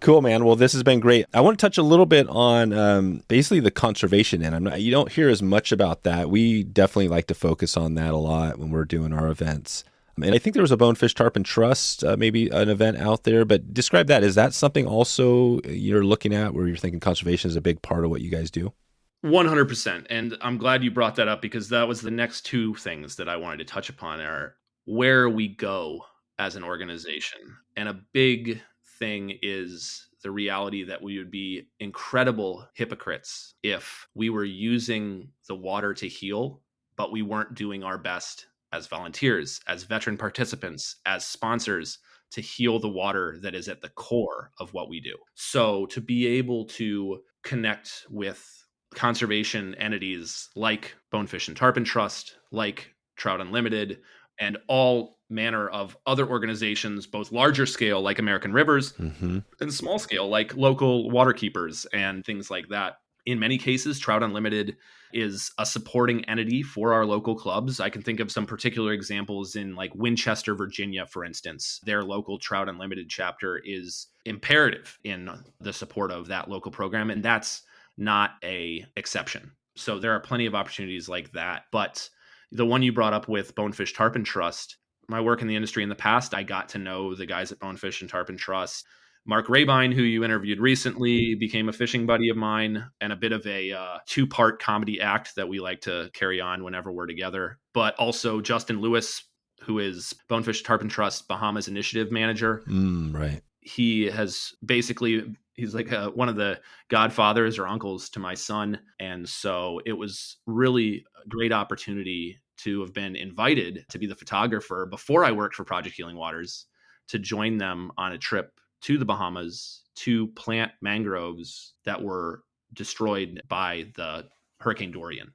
cool, man. Well, this has been great. I want to touch a little bit on basically the conservation end. You don't hear as much about that. We definitely like to focus on that a lot when we're doing our events. And I think there was a Bonefish Tarpon Trust, maybe an event out there, but describe that. Is that something also you're looking at where you're thinking conservation is a big part of what you guys do? 100%. And I'm glad you brought that up, because that was the next two things that I wanted to touch upon are where we go as an organization. And a big thing is the reality that we would be incredible hypocrites if we were using the water to heal, but we weren't doing our best as volunteers, as veteran participants, as sponsors to heal the water that is at the core of what we do. So to be able to connect with conservation entities like Bonefish and Tarpon Trust, like Trout Unlimited, and all manner of other organizations, both larger scale like American Rivers and small scale like local waterkeepers and things like that. In many cases, Trout Unlimited is a supporting entity for our local clubs. I can think of some particular examples in like Winchester, Virginia, for instance. Their local Trout Unlimited chapter is imperative in the support of that local program, and that's not an exception. So there are plenty of opportunities like that. But the one you brought up with Bonefish Tarpon Trust, my work in the industry in the past, I got to know the guys at Bonefish and Tarpon Trust. Mark Rabine, who you interviewed recently, became a fishing buddy of mine and a bit of a two-part comedy act that we like to carry on whenever we're together. But also Justin Lewis, who is Bonefish Tarpon Trust Bahamas Initiative Manager. Right. He has basically, he's like one of the godfathers or uncles to my son. And so it was really a great opportunity to have been invited to be the photographer before I worked for Project Healing Waters, to join them on a trip to the Bahamas to plant mangroves that were destroyed by the Hurricane Dorian.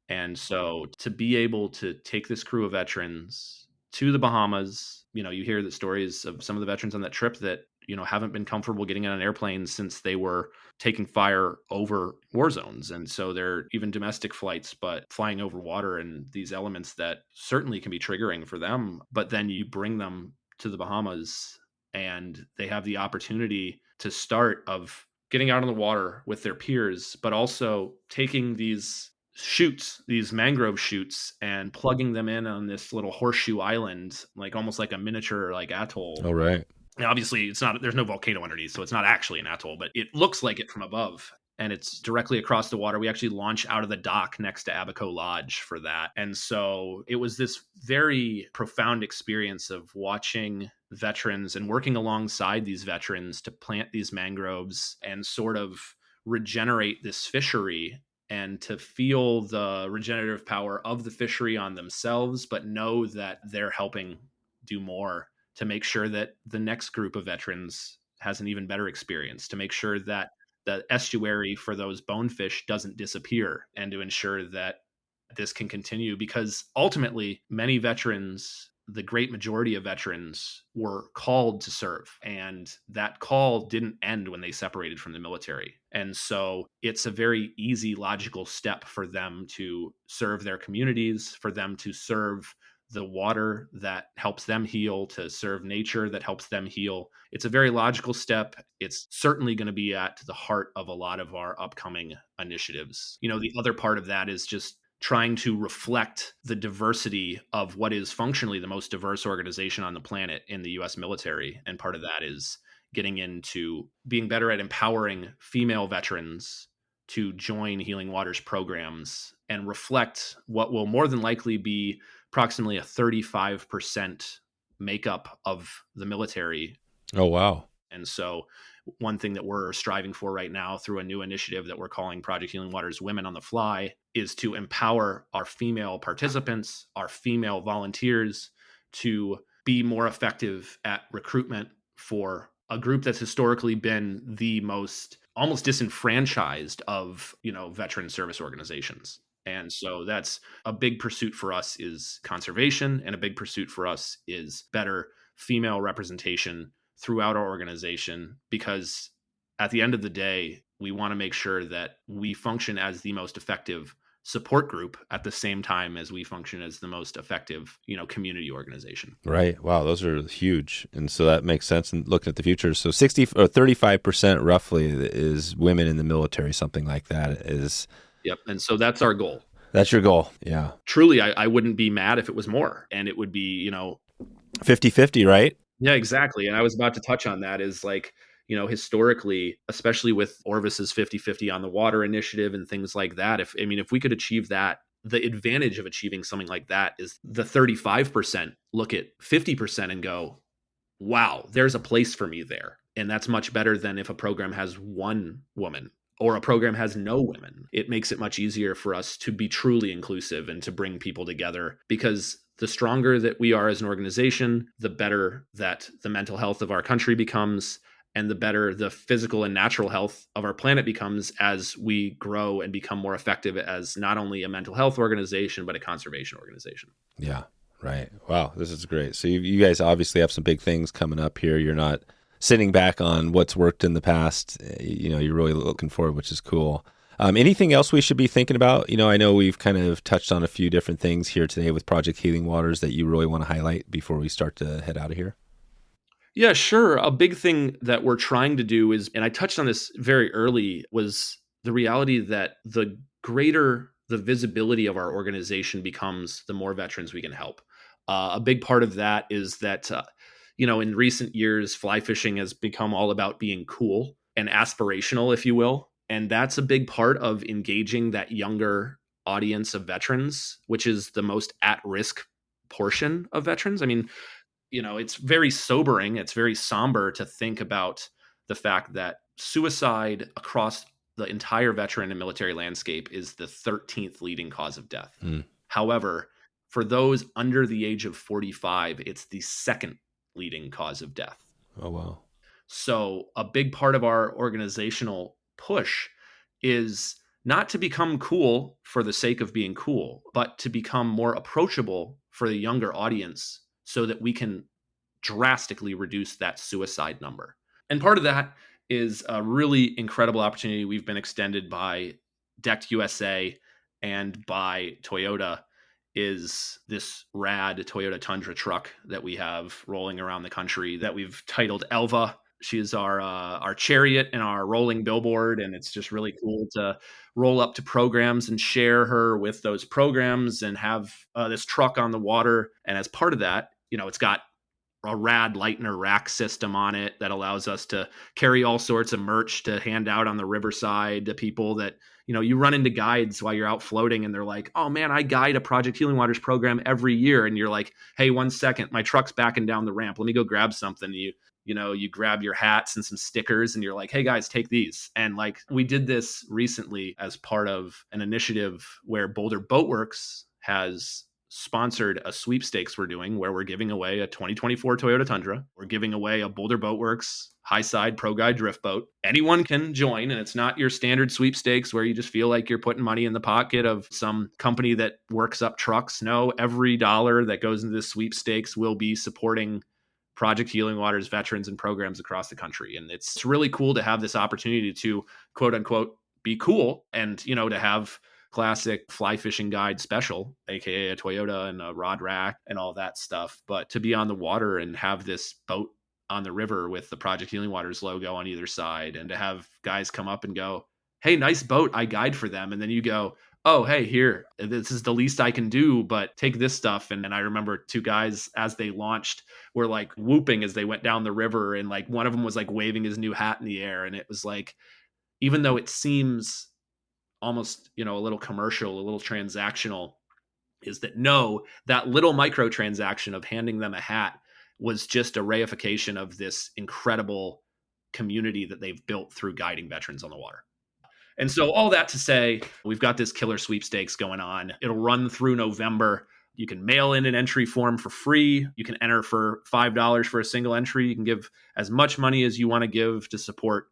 And so to be able to take this crew of veterans to the Bahamas, you hear the stories of some of the veterans on that trip that, haven't been comfortable getting on an airplane since they were taking fire over war zones. And so they're even domestic flights, but flying over water and these elements that certainly can be triggering for them. But then you bring them to the Bahamas and they have the opportunity to start of getting out on the water with their peers, but also taking these shoots, these mangrove shoots, and plugging them in on this little horseshoe island, like almost like a miniature like atoll. Oh, right. And obviously, it's not. There's no volcano underneath, so it's not actually an atoll, but it looks like it from above. And it's directly across the water. We actually launch out of the dock next to Abaco Lodge for that. And so it was this very profound experience of watching veterans and working alongside these veterans to plant these mangroves and sort of regenerate this fishery, and to feel the regenerative power of the fishery on themselves, but know that they're helping do more to make sure that the next group of veterans has an even better experience, to make sure that the estuary for those bonefish doesn't disappear, and to ensure that this can continue. Because ultimately, many veterans, the great majority of veterans, were called to serve, and that call didn't end when they separated from the military. And so it's a very easy, logical step for them to serve their communities, for them to serve the water that helps them heal, to serve nature that helps them heal. It's a very logical step. It's certainly going to be at the heart of a lot of our upcoming initiatives. The other part of that is just trying to reflect the diversity of what is functionally the most diverse organization on the planet in the US military. And part of that is getting into being better at empowering female veterans to join Healing Waters programs and reflect what will more than likely be approximately a 35% makeup of the military. Oh, wow. And so one thing that we're striving for right now through a new initiative that we're calling Project Healing Waters Women on the Fly is to empower our female participants, our female volunteers, to be more effective at recruitment for a group that's historically been the most almost disenfranchised of, veteran service organizations. And so that's a big pursuit for us, is conservation, and a big pursuit for us is better female representation throughout our organization, because at the end of the day, we want to make sure that we function as the most effective support group at the same time as we function as the most effective, community organization. Right. Wow. Those are huge. And so that makes sense in looking at the future. So 60 or 35% roughly is women in the military, something like that is. Yep. And so that's our goal. That's your goal. Yeah. Truly, I wouldn't be mad if it was more, and it would be, 50-50, right? Yeah, exactly. And I was about to touch on that, is like, historically, especially with Orvis's 50-50 on the water initiative and things like that, if we could achieve that, the advantage of achieving something like that is the 35% look at 50% and go, wow, there's a place for me there. And that's much better than if a program has one woman or a program has no women. It makes it much easier for us to be truly inclusive and to bring people together, because the stronger that we are as an organization, the better that the mental health of our country becomes, and the better the physical and natural health of our planet becomes as we grow and become more effective as not only a mental health organization, but a conservation organization. Yeah, right. Wow, this is great. So you guys obviously have some big things coming up here. You're not sitting back on what's worked in the past. You're really looking forward, which is cool. Anything else we should be thinking about? I know we've kind of touched on a few different things here today with Project Healing Waters that you really want to highlight before we start to head out of here. Yeah, sure. A big thing that we're trying to do is, and I touched on this very early, was the reality that the greater the visibility of our organization becomes, the more veterans we can help. A big part of that is that, in recent years, fly fishing has become all about being cool and aspirational, if you will. And that's a big part of engaging that younger audience of veterans, which is the most at-risk portion of veterans. It's very sobering. It's very somber to think about the fact that suicide across the entire veteran and military landscape is the 13th leading cause of death. However, for those under the age of 45, it's the second leading cause of death. Oh, wow. So a big part of our organizational push is not to become cool for the sake of being cool, but to become more approachable for the younger audience so that we can drastically reduce that suicide number. And part of that is a really incredible opportunity we've been extended by Decked USA and by Toyota, is this rad Toyota Tundra truck that we have rolling around the country that we've titled Elva. She's our chariot and our rolling billboard, and it's just really cool to roll up to programs and share her with those programs and have this truck on the water. And as part of that, it's got a rad lightener rack system on it that allows us to carry all sorts of merch to hand out on the riverside to people that, you run into guides while you're out floating and they're like, oh man, I guide a Project Healing Waters program every year. And you're like, hey, 1 second, my truck's backing down the ramp. Let me go grab something. You grab your hats and some stickers and you're like, hey guys, take these. And like, we did this recently as part of an initiative where Boulder Boatworks has sponsored a sweepstakes we're doing where we're giving away a 2024 Toyota Tundra. We're giving away a Boulder Boatworks high side Pro Guide drift boat. Anyone can join, and it's not your standard sweepstakes where you just feel like you're putting money in the pocket of some company that works up trucks. No, every dollar that goes into this sweepstakes will be supporting Project Healing Waters veterans and programs across the country. And it's really cool to have this opportunity to quote unquote be cool and, to have classic fly fishing guide special, aka a Toyota and a rod rack and all that stuff. But to be on the water and have this boat on the river with the Project Healing Waters logo on either side, and to have guys come up and go, hey, nice boat, I guide for them. And then you go, oh, hey, here, this is the least I can do, but take this stuff. And I remember 2 guys as they launched were like whooping as they went down the river. And like one of them was like waving his new hat in the air. And it was like, even though it seems almost, a little commercial, a little transactional, is that no, that little microtransaction of handing them a hat was just a reification of this incredible community that they've built through guiding veterans on the water. And so all that to say, we've got this killer sweepstakes going on. It'll run through November. You can mail in an entry form for free. You can enter for $5 for a single entry. You can give as much money as you want to give to support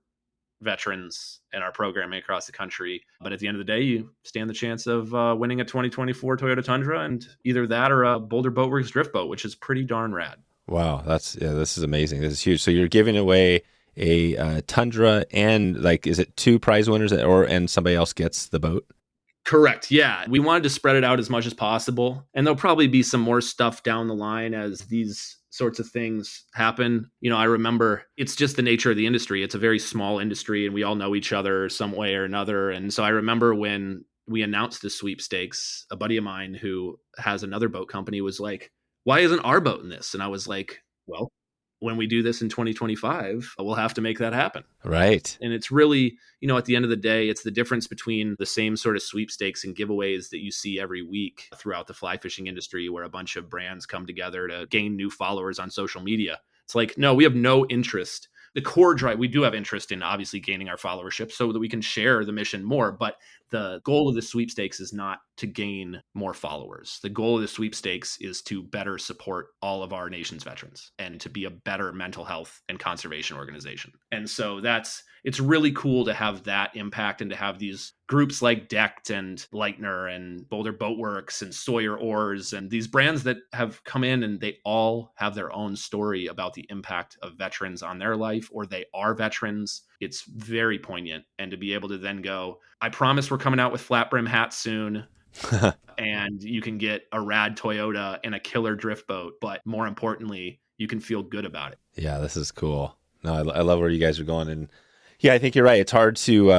veterans and our programming across the country. But at the end of the day, you stand the chance of winning a 2024 Toyota Tundra, and either that or a Boulder Boatworks drift boat, which is pretty darn rad. Wow, this is amazing. This is huge. So you're giving away a Tundra, and like, is it 2 prize winners, and somebody else gets the boat? Correct. Yeah. We wanted to spread it out as much as possible. And there'll probably be some more stuff down the line as these sorts of things happen. I remember it's just the nature of the industry. It's a very small industry and we all know each other some way or another. And so I remember when we announced the sweepstakes, a buddy of mine who has another boat company was like, why isn't our boat in this? And I was like, well, when we do this in 2025, we'll have to make that happen. Right. And it's really, at the end of the day, it's the difference between the same sort of sweepstakes and giveaways that you see every week throughout the fly fishing industry, where a bunch of brands come together to gain new followers on social media. It's like, no, we have no interest. The core drive, we do have interest in obviously gaining our followership so that we can share the mission more. But the goal of the sweepstakes is not to gain more followers. The goal of the sweepstakes is to better support all of our nation's veterans and to be a better mental health and conservation organization. And so it's really cool to have that impact and to have these groups like Decked and Lightner and Boulder Boatworks and Sawyer Oars and these brands that have come in, and they all have their own story about the impact of veterans on their life, or they are veterans. It's very poignant. And to be able to then go, I promise we're coming out with flat brim hats soon. And you can get a rad Toyota and a killer drift boat, but more importantly, you can feel good about it. Yeah, this is cool. No, I love where you guys are going. And yeah, I think you're right. It's hard to,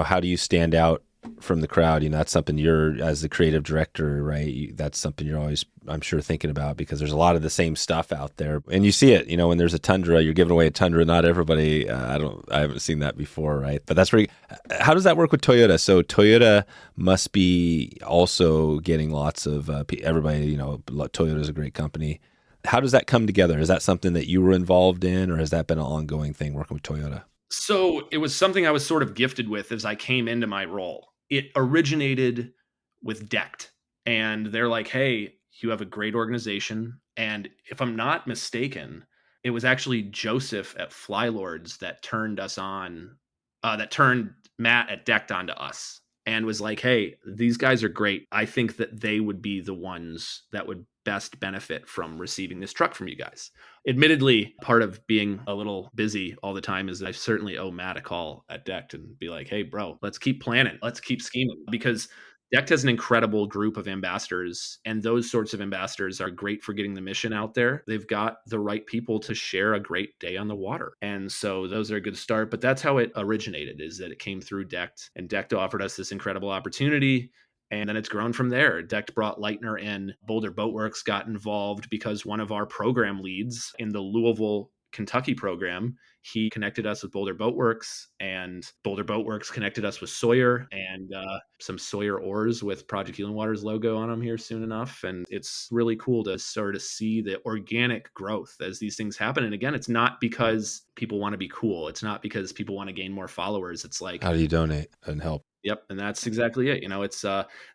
how do you stand out from the crowd? That's something you're, as the creative director, right? That's something you're always, I'm sure, thinking about, because there's a lot of the same stuff out there. And you see it, when there's a Tundra, you're giving away a Tundra. Not everybody, I haven't seen that before, right? But that's pretty, how does that work with Toyota? So Toyota must be also getting lots of, everybody, Toyota's a great company. How does that come together? Is that something that you were involved in, or has that been an ongoing thing working with Toyota? So it was something I was sort of gifted with as I came into my role. It originated with Decked, and they're like, hey, you have a great organization. And if I'm not mistaken, it was actually Joseph at Flylords that turned us on, that turned Matt at Decked onto us and was like, hey, these guys are great. I think that they would be the ones that would best benefit from receiving this truck from you guys. Admittedly, part of being a little busy all the time is I certainly owe Matt a call at Decked and be like, hey, bro, let's keep planning. Let's keep scheming, because Decked has an incredible group of ambassadors, and those sorts of ambassadors are great for getting the mission out there. They've got the right people to share a great day on the water. And so those are a good start. But that's how it originated, is that it came through Decked, and Decked offered us this incredible opportunity. And then it's grown from there. Decked brought Leitner in. Boulder Boatworks got involved because one of our program leads in the Louisville, Kentucky program, he connected us with Boulder Boatworks, and Boulder Boatworks connected us with Sawyer, and some Sawyer oars with Project Healing Waters logo on them here soon enough. And it's really cool to sort of see the organic growth as these things happen. And again, it's not because people want to be cool. It's not because people want to gain more followers. It's like, how do you donate and help? Yep. And that's exactly it. It's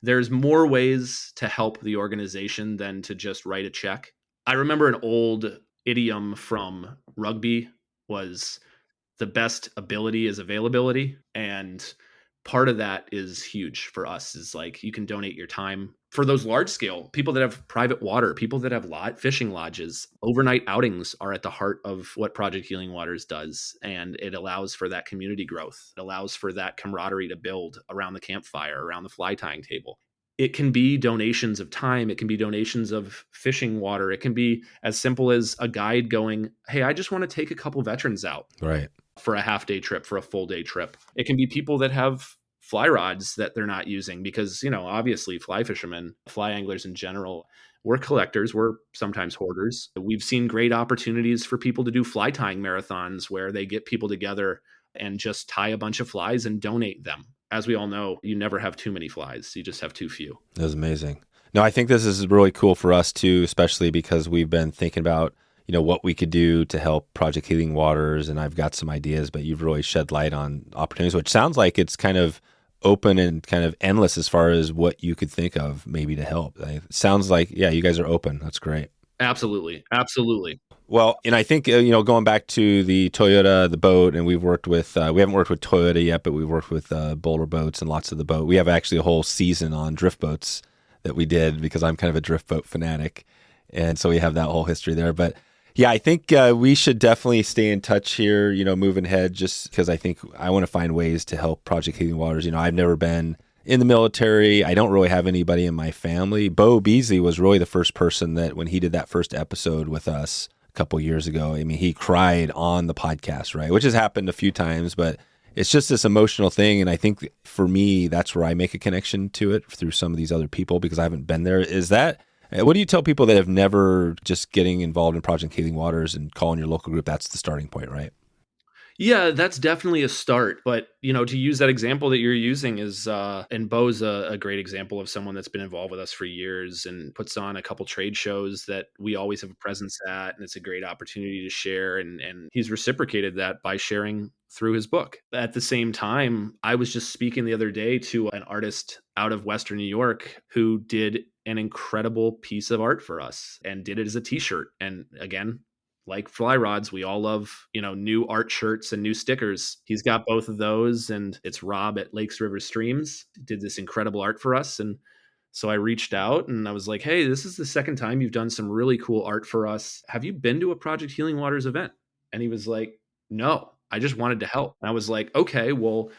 there's more ways to help the organization than to just write a check. I remember an old idiom from rugby was the best ability is availability. And part of that is huge for us, is like, you can donate your time for those large scale people that have private water, people that have fishing lodges. Overnight outings are at the heart of what Project Healing Waters does. And it allows for that community growth. It allows for that camaraderie to build around the campfire, around the fly tying table. It can be donations of time. It can be donations of fishing water. It can be as simple as a guide going, hey, I just want to take a couple veterans out. Right. For a half-day trip, for a full-day trip. It can be people that have fly rods that they're not using because, obviously fly fishermen, fly anglers in general, we're collectors, we're sometimes hoarders. We've seen great opportunities for people to do fly tying marathons where they get people together and just tie a bunch of flies and donate them. As we all know, you never have too many flies. You just have too few. That's amazing. No, I think this is really cool for us too, especially because we've been thinking about what we could do to help Project Healing Waters, and I've got some ideas, but you've really shed light on opportunities, which sounds like it's kind of open and kind of endless as far as what you could think of maybe to help. It sounds like, yeah, you guys are open. That's great. Absolutely. Absolutely. Well, and I think, going back to the Toyota, the boat, and we haven't worked with Toyota yet, but we've worked with Boulder Boats and lots of the boat. We have actually a whole season on drift boats that we did because I'm kind of a drift boat fanatic. And so we have that whole history there. But yeah, I think we should definitely stay in touch here, moving ahead, just because I think I want to find ways to help Project Healing Waters. I've never been in the military. I don't really have anybody in my family. Bo Beasley was really the first person that when he did that first episode with us a couple years ago, he cried on the podcast, right? Which has happened a few times, but it's just this emotional thing. And I think for me, that's where I make a connection to it through some of these other people because I haven't been there. What do you tell people that have never just getting involved in Project Healing Waters and calling your local group? That's the starting point, right? Yeah, that's definitely a start. But, to use that example that you're using is, and Bo's a great example of someone that's been involved with us for years and puts on a couple trade shows that we always have a presence at. And it's a great opportunity to share. And he's reciprocated that by sharing through his book. At the same time, I was just speaking the other day to an artist out of Western New York who did an incredible piece of art for us and did it as a t-shirt. And again, like fly rods, we all love, new art shirts and new stickers. He's got both of those, and it's Rob at Lakes, Rivers, Streams did this incredible art for us. And so I reached out and I was like, hey, this is the second time you've done some really cool art for us. Have you been to a Project Healing Waters event? And he was like, no, I just wanted to help. And I was like, okay, well,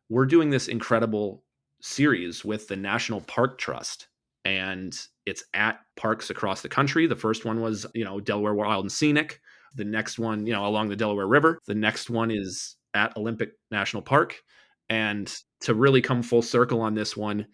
we're doing this incredible series with the National Park Trust. And it's at parks across the country. The first one was, Delaware Wild and Scenic. The next one, along the Delaware River. The next one is at Olympic National Park. And to really come full circle on this one,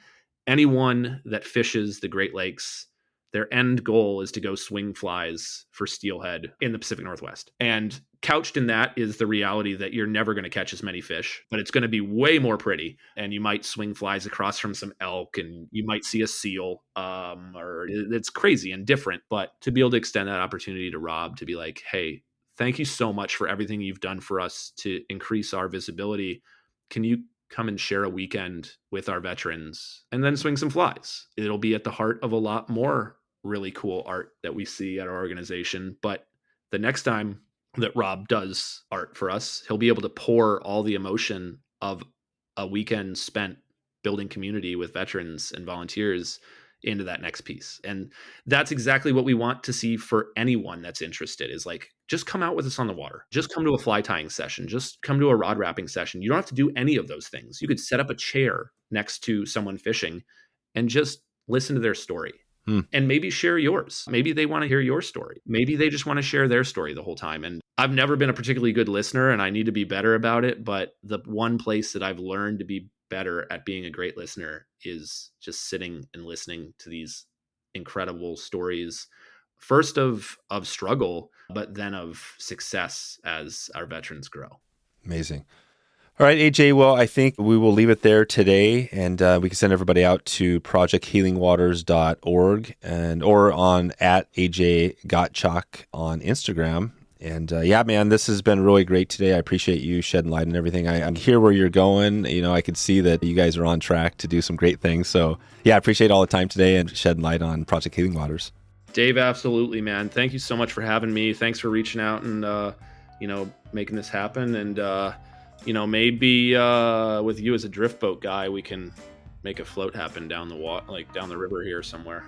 anyone that fishes the Great Lakes, their end goal is to go swing flies for steelhead in the Pacific Northwest. And couched in that is the reality that you're never going to catch as many fish, but it's going to be way more pretty. And you might swing flies across from some elk and you might see a seal, or it's crazy and different. But to be able to extend that opportunity to Rob to be like, hey, thank you so much for everything you've done for us to increase our visibility. Can you come and share a weekend with our veterans and then swing some flies? It'll be at the heart of a lot more really cool art that we see at our organization. But the next time that Rob does art for us, he'll be able to pour all the emotion of a weekend spent building community with veterans and volunteers into that next piece. And that's exactly what we want to see for anyone that's interested, is like, just come out with us on the water. Just come to a fly tying session. Just come to a rod wrapping session. You don't have to do any of those things. You could set up a chair next to someone fishing and just listen to their story. And maybe share yours. Maybe they want to hear your story. Maybe they just want to share their story the whole time. And I've never been a particularly good listener, and I need to be better about it. But the one place that I've learned to be better at being a great listener is just sitting and listening to these incredible stories, first of struggle, but then of success as our veterans grow. Amazing. All right, AJ, well, I think we will leave it there today, and we can send everybody out to projecthealingwaters.org or on at AJ Gottschalk on Instagram. And yeah, man, this has been really great today. I appreciate you shedding light on everything. I'm here where you're going. I can see that you guys are on track to do some great things. So yeah, I appreciate all the time today and shedding light on Project Healing Waters. Dave, absolutely, man. Thank you so much for having me. Thanks for reaching out and, making this happen. And, maybe with you as a drift boat guy, we can make a float happen down down the river here somewhere.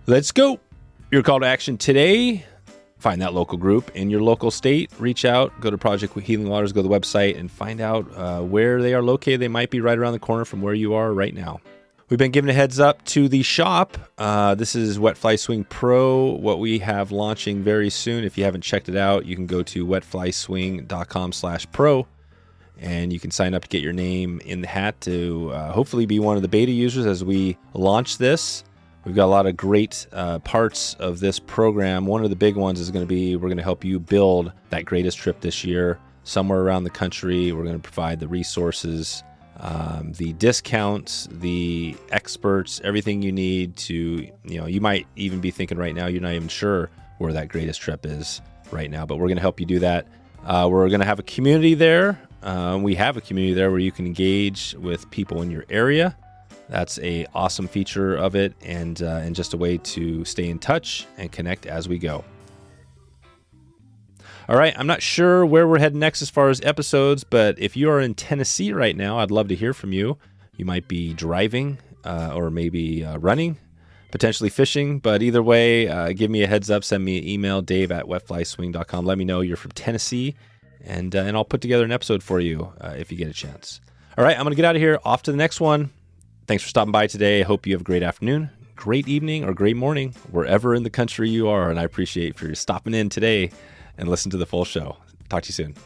Let's go. Your call to action today. Find that local group in your local state. Reach out. Go to Project Healing Waters. Go to the website and find out where they are located. They might be right around the corner from where you are right now. We've been giving a heads up to the shop. This is Wet Fly Swing Pro, what we have launching very soon. If you haven't checked it out, you can go to wetflyswing.com/pro, and you can sign up to get your name in the hat to hopefully be one of the beta users as we launch this. We've got a lot of great parts of this program. One of the big ones is going to be we're going to help you build that greatest trip this year somewhere around the country. We're going to provide the resources, the discounts, the experts, everything you need to, you might even be thinking right now, you're not even sure where that greatest trip is right now, but we're going to help you do that. We're going to have a community there. We have a community there where you can engage with people in your area. That's a awesome feature of it, and just a way to stay in touch and connect as we go. All right, I'm not sure where we're heading next as far as episodes, but if you are in Tennessee right now, I'd love to hear from you. You might be driving or maybe running, potentially fishing, but either way, give me a heads up. Send me an email, dave@wetflyswing.com. Let me know you're from Tennessee, and I'll put together an episode for you if you get a chance. All right, I'm going to get out of here. Off to the next one. Thanks for stopping by today. I hope you have a great afternoon, great evening, or great morning, wherever in the country you are, and I appreciate for you stopping in today and listen to the full show. Talk to you soon.